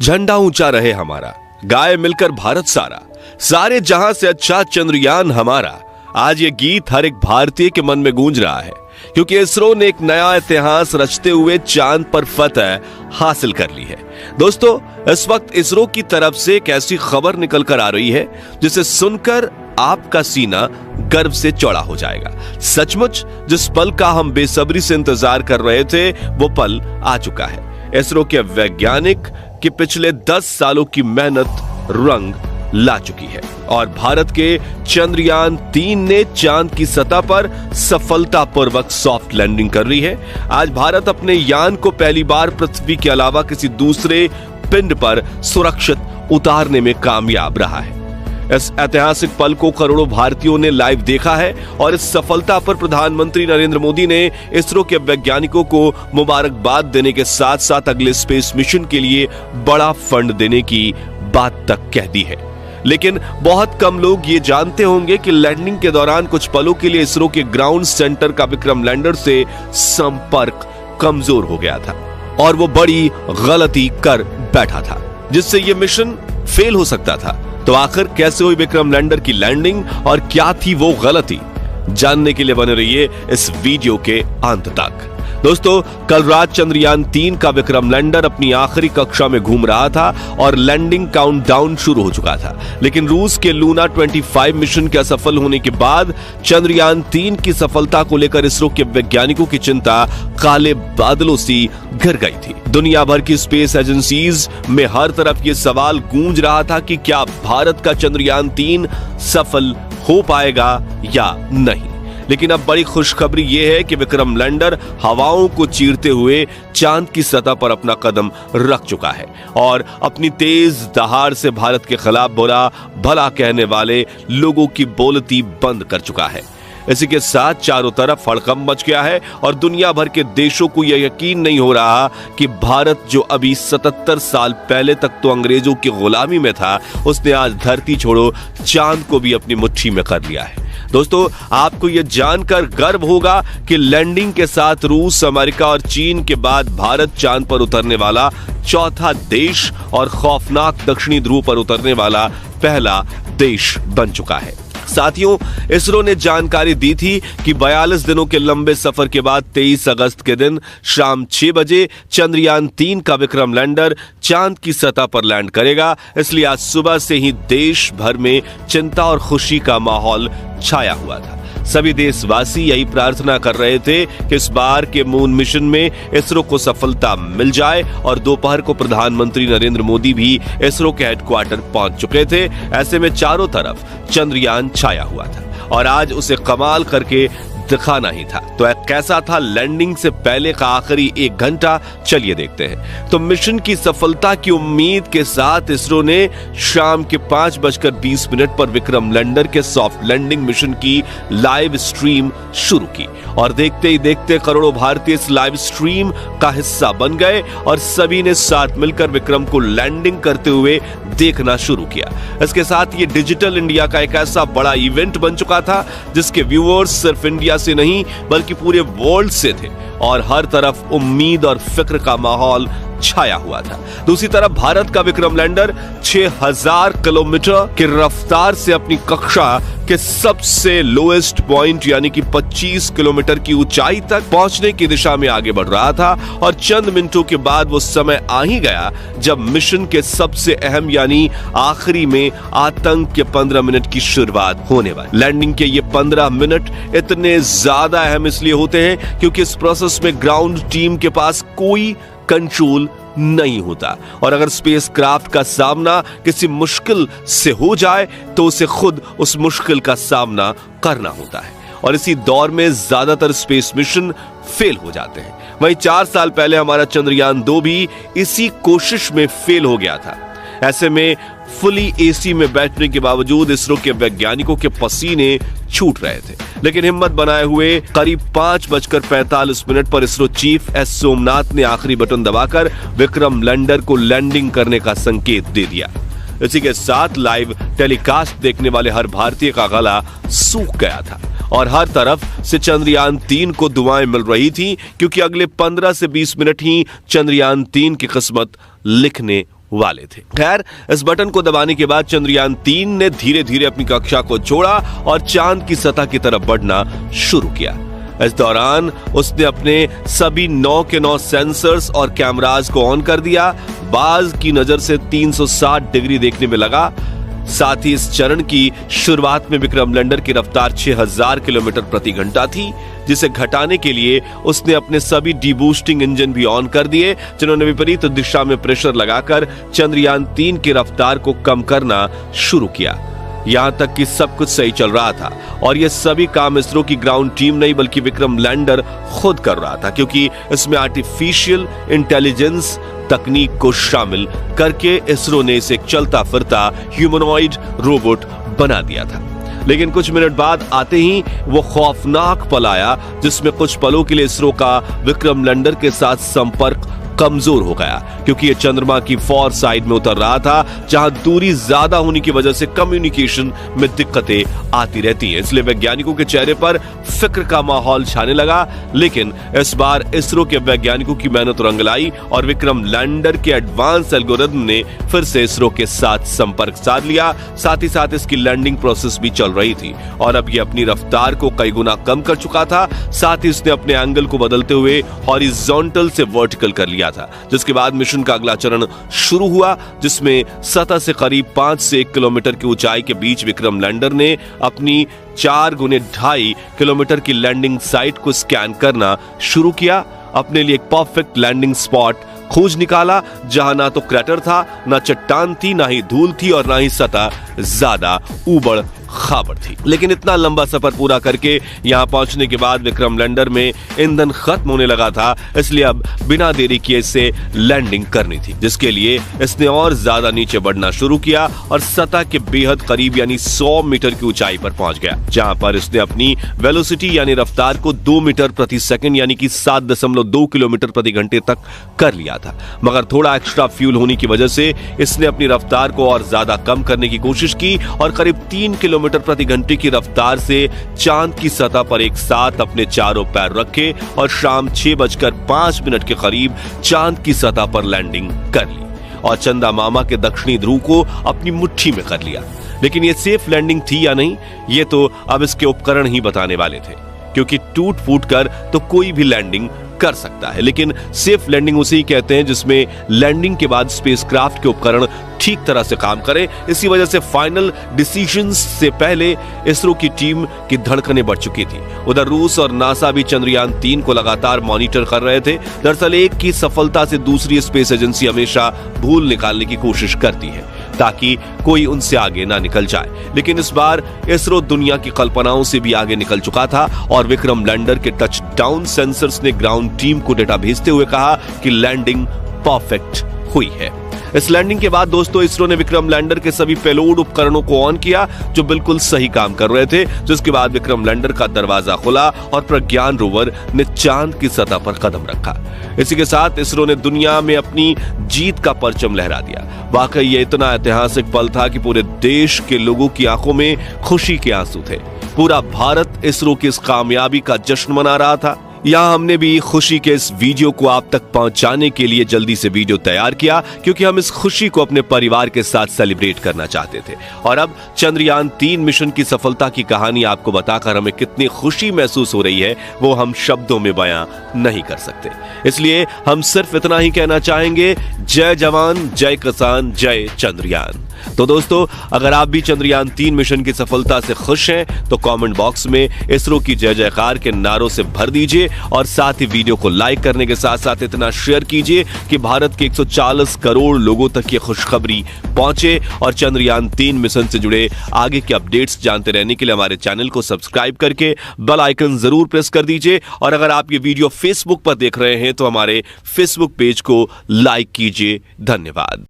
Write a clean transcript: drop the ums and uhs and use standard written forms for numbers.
झंडा ऊंचा रहे हमारा, गाए मिलकर भारत सारा, सारे जहां से अच्छा चंद्रयान हमारा। आज ये गीत हर एक भारतीय के मन में गूंज रहा है, क्योंकि इसरो ने एक नया इतिहास रचते हुए चांद पर फतह हासिल कर ली है। दोस्तों, इस वक्त इसरो की तरफ से एक ऐसी खबर निकल कर आ रही है जिसे सुनकर आपका सीना गर्व से चौड़ा हो जाएगा। सचमुच जिस पल का हम बेसब्री से इंतजार कर रहे थे, वो पल आ चुका है। इसरो के वैज्ञानिक की पिछले 10 सालों की मेहनत रंग ला चुकी है और भारत के चंद्रयान 3 ने चांद की सतह पर सफलतापूर्वक सॉफ्ट लैंडिंग कर ली है। आज भारत अपने यान को पहली बार पृथ्वी के अलावा किसी दूसरे पिंड पर सुरक्षित उतारने में कामयाब रहा है। इस ऐतिहासिक पल को करोड़ों भारतीयों ने लाइव देखा है और इस सफलता पर प्रधानमंत्री नरेंद्र मोदी ने इसरो के वैज्ञानिकों को मुबारकबाद देने के साथ साथ अगले स्पेस मिशन के लिए बड़ा फंड देने की बात तक कह दी है। लेकिन बहुत कम लोग ये जानते होंगे कि लैंडिंग के दौरान कुछ पलों के लिए इसरो के ग्राउंड सेंटर का विक्रम लैंडर से संपर्क कमजोर हो गया था और वो बड़ी गलती कर बैठा था, जिससे ये मिशन फेल हो सकता था। तो आखिर कैसे हुई विक्रम लैंडर की लैंडिंग और क्या थी वो गलती, जानने के लिए बने रहिए इस वीडियो के अंत तक। दोस्तों, कल रात चंद्रयान 3 का विक्रम लैंडर अपनी आखिरी कक्षा में घूम रहा था और लैंडिंग काउंटडाउन शुरू हो चुका था। लेकिन रूस के लूना 25 मिशन के असफल होने के बाद चंद्रयान 3 की सफलता को लेकर इसरो के वैज्ञानिकों की चिंता काले बादलों सी घिर गई थी। दुनिया भर की स्पेस एजेंसीज में हर तरफ ये सवाल गूंज रहा था कि क्या भारत का चंद्रयान 3 सफल हो पाएगा या नहीं। लेकिन अब बड़ी खुशखबरी यह है कि विक्रम लैंडर हवाओं को चीरते हुए चांद की सतह पर अपना कदम रख चुका है और अपनी तेज दहाड़ से भारत के खिलाफ बुरा भला कहने वाले लोगों की बोलती बंद कर चुका है। इसी के साथ चारों तरफ हड़कंप मच गया है और दुनिया भर के देशों को यह यकीन नहीं हो रहा कि भारत, जो अभी 77 साल पहले तक तो अंग्रेजों की गुलामी में था, उसने आज धरती छोड़ो चांद को भी अपनी मुट्ठी में कर लिया है। दोस्तों, आपको यह जानकर गर्व होगा कि लैंडिंग के साथ रूस, अमेरिका और चीन के बाद भारत चांद पर उतरने वाला चौथा देश और खौफनाक दक्षिणी ध्रुव पर उतरने वाला पहला देश बन चुका है। साथियों, इसरो ने जानकारी दी थी कि 42 दिनों के लंबे सफर के बाद 23 अगस्त के दिन शाम 6 बजे चंद्रयान 3 का विक्रम लैंडर चांद की सतह पर लैंड करेगा। इसलिए आज सुबह से ही देश भर में चिंता और खुशी का माहौल छाया हुआ था। सभी देशवासी यही प्रार्थना कर रहे थे कि इस बार के मून मिशन में इसरो को सफलता मिल जाए और दोपहर को प्रधानमंत्री नरेंद्र मोदी भी इसरो के हेडक्वार्टर पहुंच चुके थे। ऐसे में चारों तरफ चंद्रयान छाया हुआ था और आज उसे कमाल करके दिखाना ही था। तो कैसा था लैंडिंग से पहले का आखिरी 1 घंटा, चलिए देखते हैं। तो मिशन की सफलता की उम्मीद के साथ इसरो ने शाम के 5:20 पर विक्रम लैंडर के सॉफ्ट लैंडिंग मिशन की लाइव स्ट्रीम शुरू की और देखते ही देखते करोड़ों भारतीय इस लाइव स्ट्रीम का हिस्सा बन गए और सभी ने साथ मिलकर विक्रम को लैंडिंग करते हुए देखना शुरू किया। इसके साथ ये डिजिटल इंडिया का एक ऐसा बड़ा इवेंट बन चुका था जिसके व्यूअर्स सिर्फ इंडिया से नहीं बल्कि पूरे वर्ल्ड से थे और हर तरफ उम्मीद और फिक्र का माहौल छाया हुआ था। दूसरी तरफ भारत का विक्रम लैंडर 6000 किलोमीटर की रफ्तार से अपनी कक्षा के सबसे लोएस्ट पॉइंट यानी कि 25 किलोमीटर की ऊंचाई तक पहुंचने की दिशा में आगे बढ़ रहा था और चंद मिनटों के बाद वो समय आ ही गया जब मिशन के सबसे अहम यानी आखिरी में आतंक के 15 मिनट की शुरुआत होने वाली। लैंडिंग के ये 15 मिनट इतने ज्यादा अहम इसलिए होते हैं क्योंकि इस प्रोसेस में ग्राउंड टीम के पास कोई कंट्रोल नहीं होता और अगर स्पेसक्राफ्ट का सामना किसी मुश्किल से हो जाए तो उसे खुद उस मुश्किल का सामना करना होता है और इसी दौर में ज्यादातर स्पेस मिशन फेल हो जाते हैं। वहीं 4 साल पहले हमारा चंद्रयान 2 भी इसी कोशिश में फेल हो गया था। ऐसे में फुली एसी में बैठने के बावजूद इसरो के वैज्ञानिकों के पसीने छूट रहे थे, लेकिन हिम्मत बनाए हुए करीब 5:45 पर इसरो चीफ एस सोमनाथ ने आखिरी बटन दबाकर विक्रम लैंडर को लैंडिंग करने का संकेत दे दिया। इसी के साथ लाइव टेलीकास्ट देखने वाले हर भारतीय का गला सूख गया था और हर तरफ से चंद्रयान 3 को दुआएं मिल रही थी क्योंकि अगले 15 से 20 मिनट ही चंद्रयान 3 की किस्मत लिखने वाले थे। खैर, इस बटन को दबाने के बाद चंद्रयान 3 ने धीरे धीरे अपनी कक्षा को छोड़ा और चांद की सतह की तरफ बढ़ना शुरू किया। इस दौरान उसने अपने सभी 9 के 9 सेंसर्स और कैमरास को ऑन कर दिया। बाज की नजर से 360 डिग्री देखने में लगा। साथ ही इस चरण की शुरुआत में विक्रम लैंडर की रफ्तार 6000 किलोमीटर प्रति घंटा थी, जिसे घटाने के लिए उसने अपने सभी डीबूस्टिंग इंजन भी ऑन कर दिए, जिन्होंने विपरीत दिशा में प्रेशर लगाकर चंद्रयान 3 की रफ्तार को कम करना शुरू किया। यहां तक कि सब कुछ सही चल रहा था और यह सभी काम इसरो की ग्राउंड टीम नहीं बल्कि विक्रम लैंडर खुद कर रहा था, क्योंकि इसमें आर्टिफिशियल इंटेलिजेंस तकनीक को शामिल करके इसरो ने इसे एक चलता फिरता ह्यूमनॉइड रोबोट बना दिया था। लेकिन कुछ मिनट बाद आते ही वो खौफनाक पल आया जिसमें कुछ पलों के लिए इसरो का विक्रम लैंडर के साथ संपर्क कमजोर हो गया, क्योंकि ये चंद्रमा की फॉर साइड में उतर रहा था, जहां दूरी ज्यादा होने की वजह से कम्युनिकेशन में दिक्कतें आती रहती हैं। इसलिए वैज्ञानिकों के चेहरे पर फिक्र का माहौल छाने लगा। लेकिन इस बार इसरो के वैज्ञानिकों की मेहनत रंग लाई और विक्रम लैंडर के एडवांस एल्गोरिथम ने फिर से इसरो के साथ संपर्क साध लिया। साथ ही साथ इसकी लैंडिंग प्रोसेस भी चल रही थी और अब ये अपनी रफ्तार को कई गुना कम कर चुका था। साथ ही इसने अपने एंगल को बदलते हुए हॉरिजॉन्टल से वर्टिकल कर लिया था, जिसके बाद मिशन का अगला चरण शुरू हुआ, जिसमें सतह से करीब 5 से 1 किलोमीटर की ऊंचाई के बीच विक्रम लैंडर ने अपनी 4 गुने 2.5 किलोमीटर की लैंडिंग साइट को स्कैन करना शुरू किया। अपने लिए एक परफेक्ट लैंडिंग स्पॉट खोज निकाला, जहां ना तो क्रैटर था, ना चट्टान थी, ना ही धूल थी और ना ही सतह ज्यादा ऊबड़ खाबड़ थी। लेकिन इतना लंबा सफर पूरा करके यहां पहुंचने के बाद विक्रम लैंडर में ईंधन खत्म होने लगा था, इसलिए अब बिना देरी किए इसे लैंडिंग करनी थी, जिसके लिए इसने और ज्यादा नीचे बढ़ना शुरू किया और सतह के बेहद करीब यानी 100 मीटर की ऊंचाई पर पहुंच गया, जहां पर इसने अपनी वेलोसिटी यानी रफ्तार को 2 मीटर प्रति सेकंड यानी कि 7.2 किलोमीटर प्रति घंटे तक कर लिया था। मगर थोड़ा एक्स्ट्रा फ्यूल होने की वजह से इसने अपनी रफ्तार को और ज्यादा कम करने की कोशिश की और करीब 3 किलोमीटर प्रति घंटे की रफ्तार से चांद की सतह पर एक साथ अपने चारों पैर रखे और शाम 6:05 के करीब चांद की सतह पर लैंडिंग कर ली और चंदा मामा के दक्षिणी ध्रुव को अपनी मुट्ठी में कर लिया। लेकिन यह सेफ लैंडिंग थी या नहीं, यह तो अब इसके उपकरण ही बताने वाले थे, क्योंकि टूट फूट कर तो कोई भी लैंडिंग कर सकता है, लेकिन सेफ लैंडिंग उसे ही कहते हैं जिसमें लैंडिंग के बाद स्पेसक्राफ्ट के उपकरण ठीक तरह से काम करें। इसी वजह से फाइनल डिसीजंस से पहले इसरो की टीम की धड़कनें बढ़ चुकी थी। उधर रूस और नासा भी चंद्रयान 3 को लगातार मॉनिटर कर रहे थे। दरअसल एक की सफलता से दूसरी स्पेस एजेंसी हमेशा भूल निकालने की कोशिश करती है ताकि कोई उनसे आगे ना निकल जाए, लेकिन इस बार इसरो दुनिया की कल्पनाओं से भी आगे निकल चुका था और विक्रम लैंडर के टच डाउन सेंसर्स ने ग्राउंड टीम को डेटा भेजते हुए कहा कि लैंडिंग परफेक्ट हुई है। इस लैंडिंग के बाद दोस्तों इसरो ने विक्रम लैंडर के सभी पेलोड उपकरणों को ऑन किया जो बिल्कुल सही काम कर रहे थे, जिसके बाद विक्रम लैंडर का दरवाजा खुला और प्रज्ञान रोवर ने चांद की सतह पर कदम रखा। इसी के साथ इसरो ने दुनिया में अपनी जीत का परचम लहरा दिया। वाकई ये इतना ऐतिहासिक पल था कि पूरे देश के लोगों की आंखों में खुशी के आंसू थे। पूरा भारत इसरो की इस कामयाबी का जश्न मना रहा था। यहाँ हमने भी खुशी के इस वीडियो को आप तक पहुंचाने के लिए जल्दी से वीडियो तैयार किया, क्योंकि हम इस खुशी को अपने परिवार के साथ सेलिब्रेट करना चाहते थे। और अब चंद्रयान 3 मिशन की सफलता की कहानी आपको बताकर हमें कितनी खुशी महसूस हो रही है वो हम शब्दों में बयां नहीं कर सकते। इसलिए हम सिर्फ इतना ही कहना चाहेंगे, जय जवान, जय किसान, जय चंद्रयान। तो दोस्तों, अगर आप भी चंद्रयान 3 मिशन की सफलता से खुश हैं तो कमेंट बॉक्स में इसरो की जय जयकार के नारों से भर दीजिए और साथ ही वीडियो को लाइक करने के साथ साथ इतना शेयर कीजिए कि भारत के 140 करोड़ लोगों तक ये खुशखबरी पहुंचे। और चंद्रयान 3 मिशन से जुड़े आगे के अपडेट्स जानते रहने के लिए हमारे चैनल को सब्सक्राइब करके बेल आइकन जरूर प्रेस कर दीजिए। और अगर आप ये वीडियो फेसबुक पर देख रहे हैं तो हमारे फेसबुक पेज को लाइक कीजिए। धन्यवाद।